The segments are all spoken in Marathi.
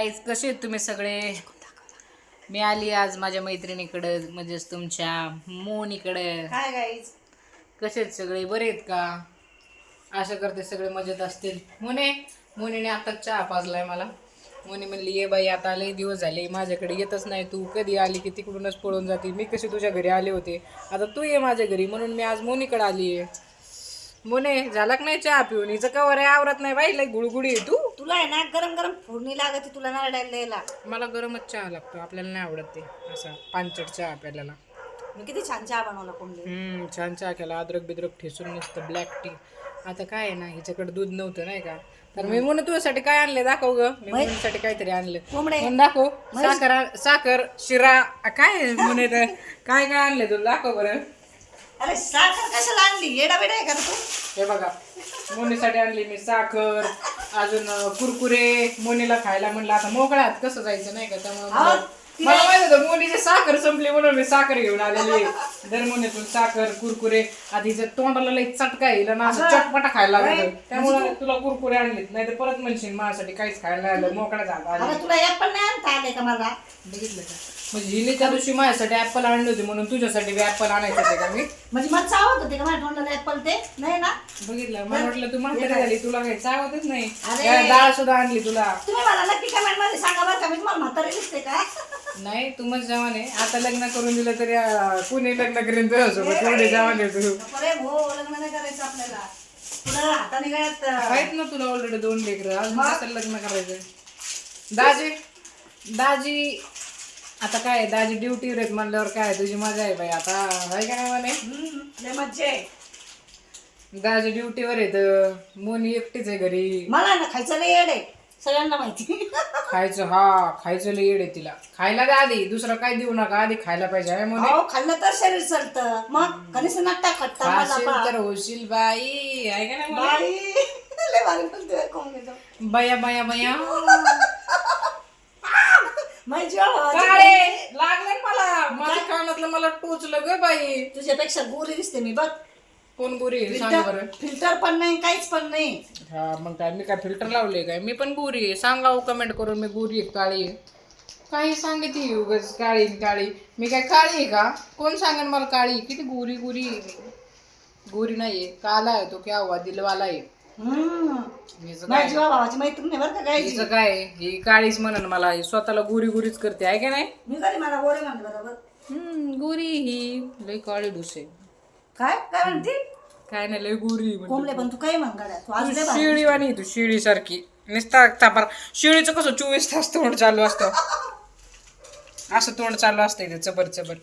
गाईज कसे आहेत तुम्ही सगळे. मी आली आज माझ्या मैत्रिणीकडं, म्हणजेच तुमच्या मोनीकडं. हाय गाईज, कसे आहेत सगळे, बरे आहेत का? आशा करते सगळे मजेत असतील. मोनीने आता चहा पाजलाय मला. मोनी म्हणली ये बाई आता लई दिवस झाले माझ्याकडे येतच नाही, तू कधी आली की तिकडूनच पळून जाते, मी कशी तुझ्या घरी आले होते, आता तू ये माझ्या घरी, म्हणून मी आज मोनीकडे आली आहे. मोने झाला का नाही चहा पिऊन? हिचं कवर आहे आवरत नाही बाई, लई गुळगुडी आहे तू. तुला आहे ना गरम गरम फोडणी लागते, तुला नारळाला द्यायला. मला गरमच चहा लागतो, आपल्याला नाही आवडत ते असा पानचट चहा आपल्याला. मी किती छान चहा बनवला कोंबडी. छान चहा केला, अद्रक बिद्रक ठेसून मस्त ब्लॅक टी. आता काय आहे ना, हिच्याकडे दूध नव्हतं नाही का, तर मी म्हणून तुझ्यासाठी काय आणले दाखव ग. मी मुलीसाठी काहीतरी आणलं म्हणून दाखव. साखर शिरा काय म्हणे, काय काय आणले तुला दाखव बरं. अरे साखर कशाला आणली, येडा बेडा आहे का तू? हे बघा, मोनीसाठी आणली मी साखर, अजून कुरकुरे. मोनीला खायला म्हणलं आता मोकळ्यात कसं जायचं नाही का, त्यामुळे मला माहित होतं मोनीची साखर संपली म्हणून मी साखर घेऊन आलेली. दर मोनीतून साखर कुरकुरे. आधीच्या तोंडाला लई चटका येईल ना, असं चटपटा खायला लागतं, त्यामुळे तुला कुरकुरे आणलीत, नाही तर परत म्हणशील माझ्यासाठी काहीच खायला नाही आलं, मोकळ्या झाला. तुला ऍपल नाही आणता आले का मला? बघितलं का, म्हणजे हिने त्या दिवशी माझ्यासाठी ऍपल आणले होते म्हणून तुझ्यासाठी ऍपल आणायचे होते का मी? म्हणजे मला चावत होते का माझ्या तोंडाला ऍपल? ते नाही ना. बघितलं, मला वाटलं तू म्हातारी झाली, तुला काही चावतच नाही. अरे. डाळ सुद्धा आणली तुला. तुम्ही मला नक्की कमेंट मध्ये सांगा बरं का, मी तुम्हाला म्हातारी दिसते का? नाही, तू मग जवान आहे. आता लग्न करून दिलं तरी कुणी लग्न करीन तुझ्यासोबत, एवढे जवान आहे तू. अरे हो, लग्न नाही करायचं आपल्याला, तुला हाताने गळ्यात आहेत ना तुला ऑलरेडी 2 लेकरं, अजून कसं लग्न करायचं. दाजी आता काय, दाजी ड्युटीवर आहेत म्हणल्यावर काय तुझी मजा आहे बाई आता, आहे का नाही म्हणे. मज्जा आहे. दाजी ड्युटीवर आहेत, मोनी एकटीच आहे घरी. मला ना खायचं नाही येड आहे, सगळ्यांना माहिती. खायचं लई येड आहे तिला. खायला द्या आधी, दुसरं काय देऊ नका, आधी खायला पाहिजे. आहे मोनी, खाल्लं तर शरीर चालतं, मग कधीच नट्टा खट्टा खाशील तर होशील बाई, आहे का नाही. बाई लय भारी बोलतोय कोंबडीचं. बया बया बया काळे लागले मला, माझ्या कानातलं मला टोचलं ग बाई. तुझ्यापेक्षा गोरी दिसते मी बघ. कोण गोरी आहे सांग बरं. फिल्टर पण नाही, काहीच पण नाही. हा मग काय, मी काय फिल्टर लावले काय? मी पण गोरी आहे, सांगा कमेंट करून मी गोरी आहे काळी आहे. काही सांगते उगाच काळी काळी, मी काय काळी आहे का? कोण सांगेन मला काळी? किती गोरी गोरी गोरी नाहीये, काला आहे तो, क्या हुआ दिलवाला आहे. माझी भावाची मैत्रीण नाही बरं का काय. हिचं काय, ही काळीच म्हणन मला, ही स्वतःला गोरी गोरीच करते, आहे का नाही. मी कधी मला गोरी म्हणते बरोबर. गोरी ही लई काळी डुसे. काय काय म्हणते? काय नाही, लई गोरी कोंबडे पण तू काय म्हणगाड्या, तू आज लय भारी. शिळी वाणी, तू शिळी सारखी नुसता चापार. शिळीचं कसं 24 तास तोंड चालू असतं, असं तोंड चालू असतं इथे चबर चबर.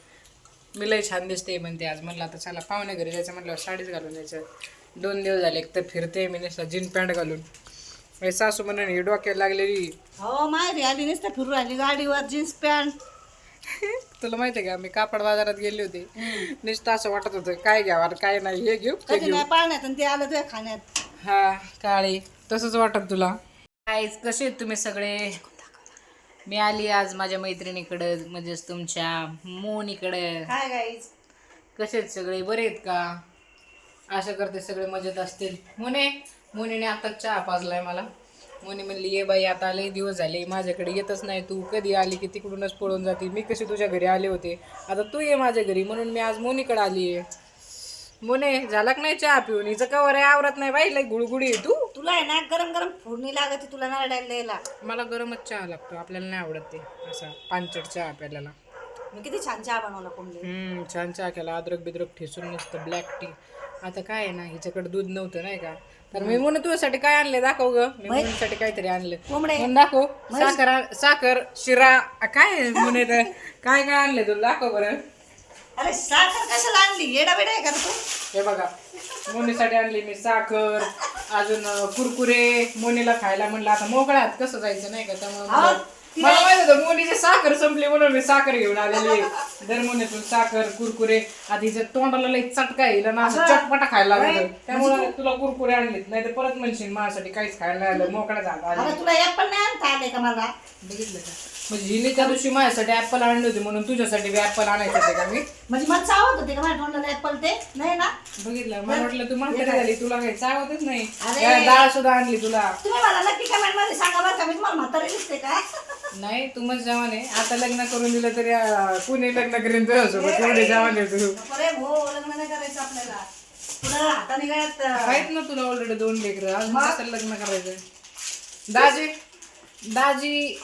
मी लई छान दिसते म्हणते आज. म्हणलं आता चला पाहुणे घरी जायचं म्हटलं साडीच घालून जायचं. 2 दिवस झाले, एक तर फिरते मी नुसता जीन पॅन्ट घालून. माझी सासू म्हणून ही डोक्यात लागलेली. हो माहेरी आली नुसतं फिरू राहिली गाडीवर, जीन्स पॅन्ट. तुला माहिती आहे का, मी कापड बाजारात गेले होते, नुसतं असं वाटत होतं काय घ्यावं काय नाही, हे घेऊ ते कधी घेऊ. नाही पाळण्यात आणि ते आलं तुझ्या खाण्यात. हा काळी, तसंच वाटत तुला. गाईज कसे आहेत तुम्ही सगळे. मी आली आज माझ्या मैत्रिणीकडं, म्हणजेच तुमच्या मोनीकडं. हाय गाईज, कसे आहेत सगळे, बरे आहेत का? आशा करते सगळे मजेत असतील. मोनीने आता चहा पाजलाय मला. मोनी म्हणली ये बाई आता लई दिवस झाले माझ्याकडे येतच नाही, तू कधी आली की तिकडूनच पळून जाते, मी कशी तुझ्या घरी आले होते, आता तू ये माझ्या घरी, म्हणून मी आज मोनीकडे आली आहे. मोने झाला का नाही चहा पिऊन? हिचं कवर आहे आवरत नाही बाई, लई गुळगुडी आहे तू. तुला आहे ना गरम गरम फोडणी लागते, तुला नारळाला द्यायला. मला गरमच चहा लागतो, आपल्याला नाही आवडत ते असा पानचट चहा आपल्याला. मी किती छान चहा बनवला कोंबडी. छान चहा केला, अद्रक बिद्रक ठेसून मस्त ब्लॅक टी. आता काय आहे ना, हिच्याकडे दूध नव्हतं नाही का, तर मी म्हणून तुझ्यासाठी काय आणले दाखव ग. मी मुलीसाठी काहीतरी आणलं म्हणून दाखव. साखर शिरा काय म्हणे, काय काय आणले तुला दाखव बरं. अरे साखर कशाला आणली, येडा बेडा आहे का तू? हे बघा, मोनीसाठी आणली मी साखर, अजून कुरकुरे. मोनीला खायला म्हणलं आता मोकळ्यात कसं जायचं नाही का, त्यामुळे मला माहित होतं मोनीची साखर संपली म्हणून मी साखर घेऊन आलेली. दर मोनीतून साखर कुरकुरे. आधीच्या तोंडाला लई चटका येईल ना, असं चटपटा खायला लागतं, त्यामुळे तुला कुरकुरे आणलीत, नाही तर परत म्हणशील माझ्यासाठी काहीच खायला नाही आलं, मोकळ्या झाला. तुला ऍपल नाही आणता आले का मला? बघितलं का, म्हणजे हिने त्या दिवशी माझ्यासाठी ऍपल आणले होते म्हणून तुझ्यासाठी ऍपल आणायचे होते का मी? म्हणजे मला चावत होते का माझ्या तोंडाला ऍपल? ते नाही ना. बघितलं, मला वाटलं तू म्हातारी झाली तुला काही चावतच नाही अरे. काय डाळ सुद्धा आणली तुला तुम्ही मला नक्की कमेंट मध्ये सांगा बरं का मी तुम्हाला म्हातारी दिसते का नाही तू मग जवान आहे आता लग्न करून दिलं तरी कुणी लग्न करीन तुझ्यासोबत एवढे जवान आहे तू अरे हो लग्न नाही करायचं आपल्याला पुढं हाताने गळ्यात आहेत ना तुला ऑलरेडी 2 लेकरं अजून कसं लग्न करायचं दाजी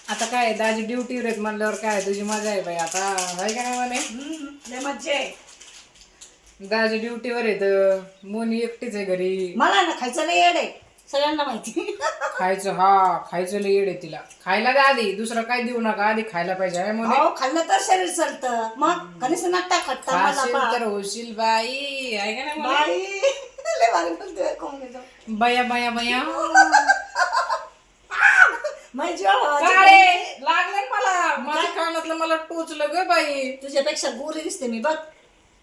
आता काय दाजी ड्युटीवर आहेत म्हणल्यावर काय तुझी मजा आहे बाई आता आहे का नाही म्हणे लय मज्जा आहे. दाजी ड्युटीवर आहेत मोनी एकटीच आहे घरी मला ना खायचं नाही येड आहे सगळ्यांना माहिती खायचं लय येड आहे तिला खायला द्या आधी दुसरं काय देऊ नका आधी खायला पाहिजे आहे मोनी अहो खाल्लं तर शरीर चालतं मग कधीच नट्टा खट्टा मला खाशील तर होशील बाई आहे का नाही मोनी? बाई लय भारी बोलतोय कोंबडीचं. बया बया बया माझी जीवाला काळे लागले मला माझ्या कानातलं मला टोचलं ग बाई तुझ्यापेक्षा गोरी दिसते मी बघ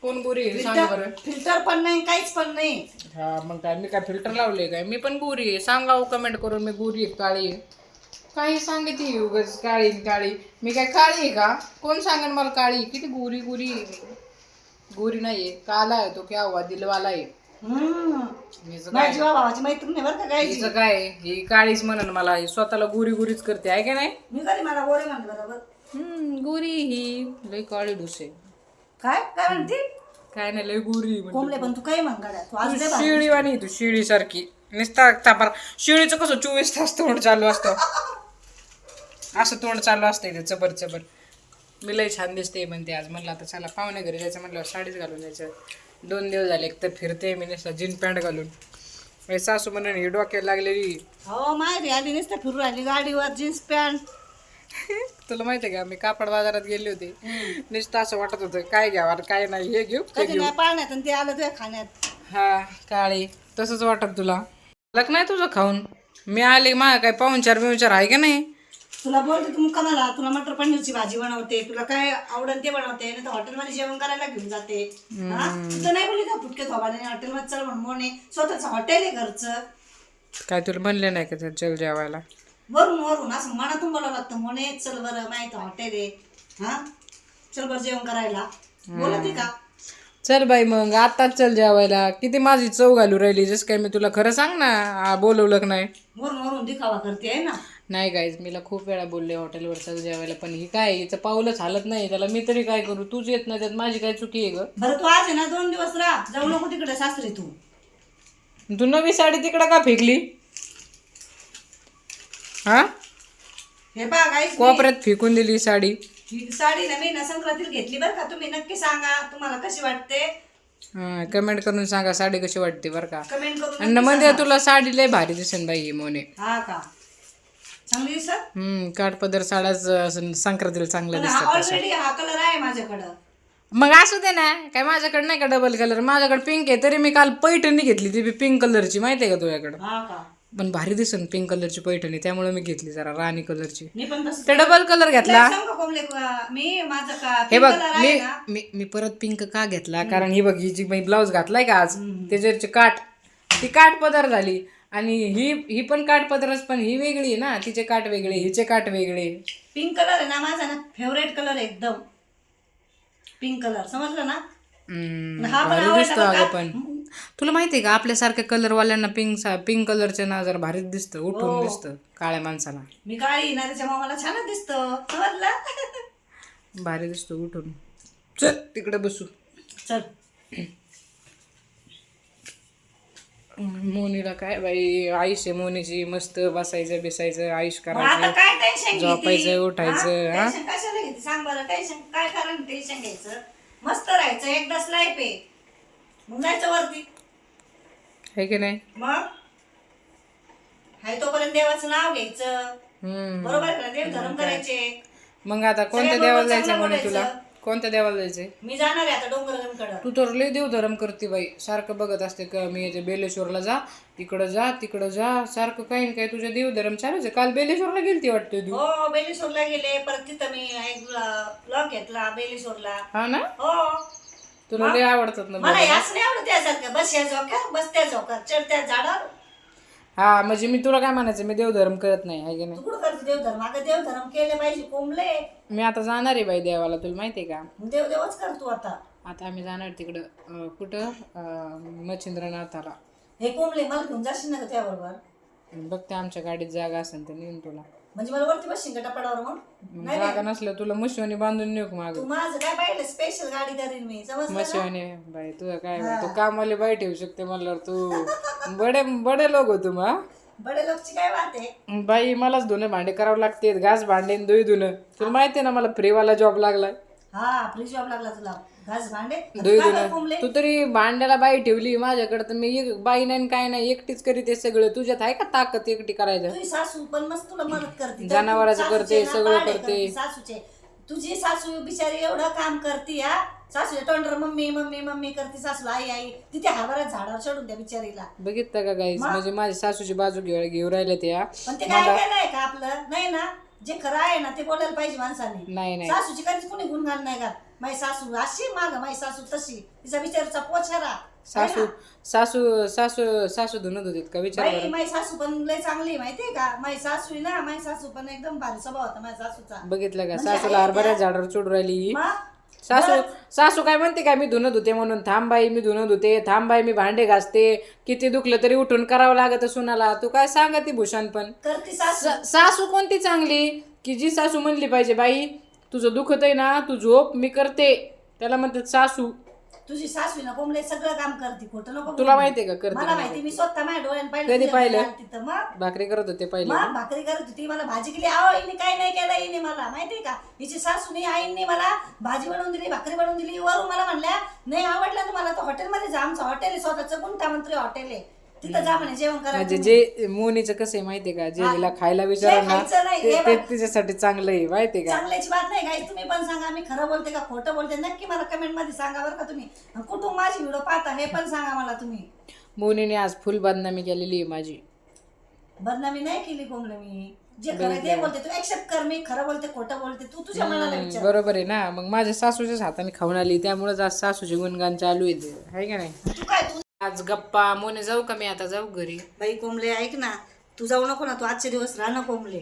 कोण गोरी आहे? सांग बरं फिल्टर पण नाही काहीच पण नाही हा मग काय मी काय फिल्टर लावले काय मी पण गोरी आहे सांगा कमेंट करून मी गोरी आहे काळी आहे काही सांगते उगाच काळी काळी मी काय काळी आहे का कोण सांगेन मला काळी किती गोरी गोरी गोरी नाहीये काला आहे तो क्या हुआ दिलवाला आहे हिचं माझ्या काय जीवा भावाची मैत्रीण नाही बरं का काय हिचं काय ही काळीच म्हणन मला ही स्वतःला गोरी गोरीच करते आहे का नाही मी कधी मला गोरी म्हणलं बरोबर गोरी ही लय काळी डुसे काय काय म्हणते काय नाही लय गोरी म्हणजे. कोंबले पण तू काय म्हणगाड्या तू आज लय भारी. शिळी वाणी तू शिळी सारखी नुसता तापर शिळीचं कसं 24 तास तोंड चालू असतं असं तोंड चालू असतं इथे चबर चबर मी लय छान दिसते म्हणते आज म्हणलं आता चला पाहुणे घरी जायचं म्हटलं साडीच घालून जायचं 2 दिवस झाले एक तर फिरते मी नुसतं जीन पॅन्ट घालून माझी सासू म्हणून ही डोक्याला लागलेली हो माहेरी आली नसतं फिरून राहिली गाडीवर जीन्स पॅन्ट तुला माहिती आहे का मी कापड बाजारात गेले होते नुसतं असं वाटत होतं काय घ्यावं काय नाही हे घेऊ ते कधी घेऊ नाही पाण्यात आणि ते आलं तुझ्या खाण्यात हा काळी तसंच वाटत तुला लक नाही तुझं खाऊन मी आले मा काय पाहुणचार बिहुणचार आहे का नाही तुला बोलते तू मुक्कामाला तुला मटर पनीरची भाजी बनवते तुला काय आवडन ते बनवते नाही तर हॉटेलमध्ये जेवण करायला घेऊन जाते हा तू तर नाही बोलली का फुटके थोबाने हॉटेलमध्ये चल म्हणून मोने स्वतःच हॉटेल आहे घरचं काय तुला म्हणले नाही का चल जेवायला वरून वरून असं मनातून बोलावं लागतं मोने चल बरं माहिती हॉटेल आहे हा चल बरं जेवण करायला बोलते का चल बाई मग आताच चल जेवायला किती माझी चव घालू राहिली जसं काय मी तुला खरं सांग ना बोलवलं का नाही वरून वरून दिखावा करते आहे ना नाही गाईज मीला खूप वेळा बोलले हॉटेलवर चल जेवायला पण ही काय हिचं पाऊलच हालत नाही त्याला मी तरी काय करू तूच येत नाही त्यात माझी काय चुकी आहे ग बरं तू आज आहे ना 2 दिवस राह जाऊ नको तिकडे सासरी तू नवी साडी तिकडं का फेकली हा हे पहा गाईस कोपऱ्यात फेकून दिली साडी ही साडी ना मी ना संक्रांतीला घेतली बरं का तुम्ही नक्की सांगा तुम्हाला कशी वाटते हा कमेंट करून सांगा साडी कशी वाटते बरं का कमेंट करून आणि म्हणजे तुला साडी लय भारी दिसेल बाई मोने हा का चांगली दिसत काठपदर साड्याच असं संक्रांतीला चांगलं दिसतात ऑलरेडी हा कलर आहे माझ्याकडं मग असू दे ना काय माझ्याकडे नाही का डबल कलर माझ्याकडे पिंक आहे तरी मी काल पैठणी घेतली ती पिंक कलरची माहिती आहे का तुझ्याकडं हा का पण भारी दिसन पिंक कलरची पैठणी त्यामुळे मी घेतली जरा राणी कलरची मी पण तसं ते डबल कलर घेतला सांग का कोंबले मी माझं का हे pink बघ color मी आहे ना मी मी परत पिंक का घेतला कारण ही बघ ही जी मी ब्लाऊज घातलाय का आज त्याच्यावरची काठ ती काठ पदर झाली आणि ही पण काठ पदरच पण ही वेगळी आहे ना तिचे काठ वेगळे हिचे काठ वेगळे पिंक कलर आहे ना माझा ना फेवरेट कलर आहे एकदम पिंक कलर समजलं ना हा पण भारी आवडला दिसतो बरं अगं का? पण तुला माहितीये का आपल्यासारख्या कलरवाल्यांना पिंक कलरचे ना जरा भारीच दिसतं उठून दिसतं काळ्या माणसाला मी काळी ना त्याच्यामुळे मला छानच दिसतं समजलं भारी दिसतो उठून चल तिकडे बसू चल मोनीला काय बाई आयुष आहे मोनीची मस्त बसायचं बिसायचं आयुष मग आता करायचं काय टेन्शन झोपायचं उठायचं हा टेन्शन कशाला घेते सांग बरं टेन्शन काय कारण टेन्शन घ्यायचं मस्त राहायचं एकदाच लाईफ आहे मग जायचं वरती आहे की नाही मग हाय तोपर्यंत देवाचं नाव घ्यायचं बरोबर आहे का देव धर्म करायचे मग आता कोणत्या देवाला जायचं म्हणे तुला कोणत्या देवाला जायचंय मी जाणार आहे आता डोंगरगणकडं तू तर लय देवधर्म करते बाई सारखं बघत असते का मी याच्या बेलेश्वरला जा तिकडं जा सारखं काही ना काही तुझ्या देवधर्म चालूच आहे काल बेलेश्वरला गेलती वाटतं तू हो बेलेश्वरला गेले परत तिथं मी एक ब्लॉग घेतला बेलेश्वरला हा ना हो तुला लय आवडतात ना मला याच नाही आवडत त्यासारखं बस या झोक्यात बस त्या झोक्यात चढ त्या झाडावर हा म्हणजे मी तुला काय म्हणायचं मी देवधर्म करत नाही आहे की नाही तू कुठं करतो देवधर्म अगं देवधर्म केले पाहिजे कोंबले मी आता जाणार आहे बाई देवाला तुला माहितीये का देवच कर तू आता आता आम्ही जाणार तिकडं कुठं मच्छिंद्रनाथाला. हे कोंबले मला घेऊन जाशील ना का त्याबरोबर? बघते आमच्या गाडीत जागा असेल तर नेईन तुला. म्हणजे मला वरती बसशील का टपाडावर मग? नाही जागा नसलं तुला मुशिवानी बांधून नेऊ का माग? तू माझं काय पाहिलं स्पेशल गाडी करीन मी, समजलं ना? मुशिवानी बाई तुझं काय बाई, तू कामाला बाई ठेवू शकते म्हणल्यावर तू बडे बडे लोक हो तुम. बडे लोकची काय बात आहे? बाई मलाच धुणं भांडे करावं लागते, घास भांडे दुई धुणं. तुला माहितीये ना मला फ्रीवाला जॉब लागलाय. हा फ्री जॉब लागला तुला, घास भांडे दुई का धुणं. कोंबले? तू तरी भांड्याला बाई ठेवली माझ्याकडे तर मी बाई नाही काय नाही एकटीच करीत हे सगळं. तुझ्यात आहे का ताकद एकटी करायचं? तुझी सासू पण मस्त तुला मदत करते, जनावराचं सासूचे करते, ना सगळं पाडे करते. सासूचे. तुझी सासू बिचारी एवढं काम करते, हा सासूच्या तोंडर मम्मी मम्मी मम्मी करते, सासूला आई आई. तिथे हरभऱ्यात झाडावर चढून द्या बिचारीला. बघितलं का गाईस, म्हणजे माझी सासूची बाजू घेऊ राहिले त्या. पण ते काय काय नाही का आपलं, नाही ना, जे खरं आहे ना ते बोलायला पाहिजे माणसाने. नाही सासूची कधीच कोणी गुणगान नाही का? माझी सासू अशी माग, माझी सासू तशी, तिचा बिचारचा पोछारा. सासू सासू सासू सासू धुणत होते का विचार बाई माझी सासू पण लय चांगली माहितीये का? माझी सासू आहे ना, माझी सासू पण एकदम भारी स्वभाव होता माझ्या सासूचा. बघितलं का? म्हणजे सासूला हरभऱ्यात झाडावर चढू राहिली. मग सासू सासू काय म्हणते का मी धुणत होते म्हणून? थांब बाई मी धुणत होते, थांब बाई मी भांडे घासते. किती दुखलं तरी उठून करावं लागत सुनाला. तू काय सांगा ती भूषण पण. करते सासू. सासू कोणती चांगली की जी सासू म्हणली पाहिजे बाई तुझं दुखत आहे ना तू झोप मी करते, त्याला म्हणतात सासू. तुझी सासू ना कोंबले सगळं काम करते, खोटं नको. तुला माहितीये का करते? मला माहिती, मी स्वतः माझ्या डोळ्यानं पाहिलं. कधी पाहिलं? तिथं मग भाकरी करत होते पहिले. मग भाकरी करत होती, मला भाजी केली. आहो हिने काय नाही केलं, हिने मला माहितीये का? हिची सासूने आईने मला भाजी बनवून दिली, भाकरी बनवून दिली. वरून मला म्हणल्या नाही आवडलं तुम्हाला तर हॉटेलमध्ये जा, आमचं हॉटेल आहे स्वतःचं, गुंठामंत्री हॉटेल आहे, तिथं जा म्हणे जेवण करा. म्हणजे जे मोनीचं कसं आहे माहितीये का? जे हिला खायला विचारलं ना खायचं नाही, हे ते तिच्यासाठी चांगलं आहे माहितीये का? चांगल्याची बात नाही गाईस. तुम्ही पण सांगा मी खरं बोलते का खोटं बोलते, नक्की मला कमेंट मध्ये सांगा बरं का. तुम्ही कुठून माझी व्हिडिओ पाहता हे पण सांगा मला तुम्ही. मोनीने आज फुल बदनामी केलेली आहे माझी. बदनामी नाही केली कोंबले, मी जे खरं ते बोलते. तू एक्सेप्ट कर, मी खरं बोलते खोटं बोलते, तू तुझ्या मनाला विचार. बरोबर आहे ना. मग माझ्या सासूच्याच हाताने खाऊन आली त्यामुळेच आज सासूचे गुणगान चालू आहे, आहे का नाही? तू काय तू आज गप्पा. मोने जाऊ का? मी आता जाऊ घरी. बाई कोंबले ऐक ना, तू जाऊ नको ना, तू आजचे दिवस राहा ना कोंबले.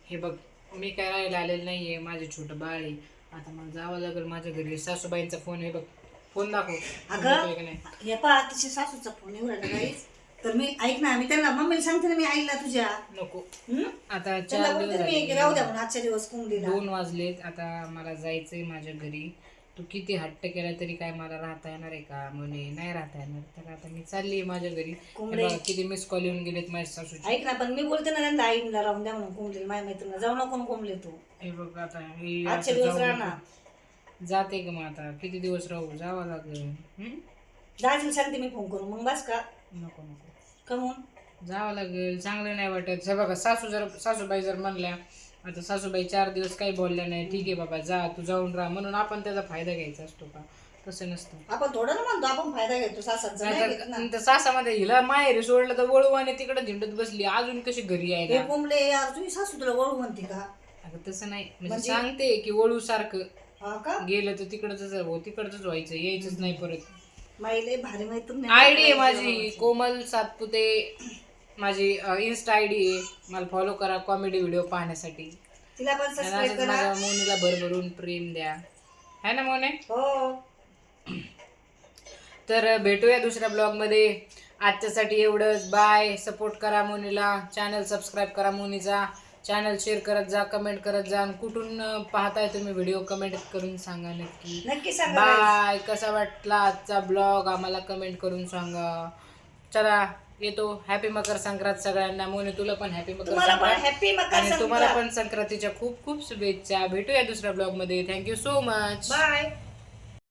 हे बघ मी काय राहायला आलेलं नाहीये, माझे छोटं बाळ आहे. आता मला जावं लागेल माझ्या घरी. सासूबाईंचा फोन आहे बघ, फोन दाखव. अगं हे पहा तिच्या सासूचा फोन येऊ राहिला गाईस. तर मी ऐक ना, मी त्यांना मम्मीला सांगते ना मी आईला तुझ्या. नको हम्म? आता त्यांना 4 बोलते दिवस मी झाले. राहू द्या म्हणून आजच्या दिवस कोंबडीला. 2 वाजलेत. आता मला जायचंय माझ्या घरी. तू किती हट्ट केला तरी काय मला राहता येणार आहे का? म्हणे नाही राहता येणार. तर आता मी चालली माझ्या घरी. हे बघ, किती मिस कॉल येऊन गेलेत माझ्या सासूचे. ऐक ना, पण मी बोलते ना त्यांना आईला राहून द्या म्हणून कोंबडीला. माझ्या मैत्रिणीला जाऊ नको कोंबले तू. हे बघ आता हे आजचे आता दिवस जाऊ राहणार. नको. जाते का मग आता किती दिवस राहू? जावं लागेल. दाजीला सांगते मी फोन करून, मग बस का? नको नको कमून जावं लागेल. चांगलं नाही वाटत. हे बघा सासूबाई जर म्हणल्या आता सासूबाई 4 दिवस काही बोलल्या नाही, ठीक आहे बाबा जा तू जाऊन राहा, म्हणून आपण त्याचा फायदा घ्यायचा असतो का? तसं नसतं. आपण थोडं ना म्हणतो आपण फायदा घेतो सासाचा, नाही घेत ना. नाहीतर सासामध्ये हिला माहेरी सोडलं तर वळू आणि तिकडे झिंडत बसली, अजून कशी घरी हे यायला? कोंबले यार, तुझी सासू तुला वळू म्हणते का? अगं तसं नाही, म्हणजे सांगते की वळू सारखं हा का? गेलं तर तिकडच व्हायचं, यायचंच नाही परत. माईले भारी मैत्रीण आयडी आहे माझी कोमल सातपुते, माझी इन्स्टा आयडी आहे. मला फॉलो करा कॉमेडी व्हिडिओ पाहण्यासाठी. तिला पण सबस्क्राइब करा. माझ्या मोनीला भरभरून प्रेम द्या, है ना मोने? हो. तर भेटूया दुसऱ्या ब्लॉग मध्ये. आजच्यासाठी एवढंच. बाय. सपोर्ट करा मोनीला, चॅनल सबस्क्राईब करा मोनीचा, चॅनल शेअर करत जा, कमेंट करत जा. कुठून पाहताय तुम्ही व्हिडिओ कमेंट करून सांगा नक्की. नक्की सांगा. बाय. कसा वाटला आजचा ब्लॉग आम्हाला कमेंट करून सांगा. चला येतो. हॅपी मकर संक्रांत सगळ्यांना. मोने तुला पण हॅपी मकर संक्रांत. हॅपी मकर आणि संक्रांत. तुम्हाला पण संक्रांतीच्या खूप खूप शुभेच्छा. भेटूया दुसऱ्या ब्लॉग मध्ये. Thank you so much. बाय.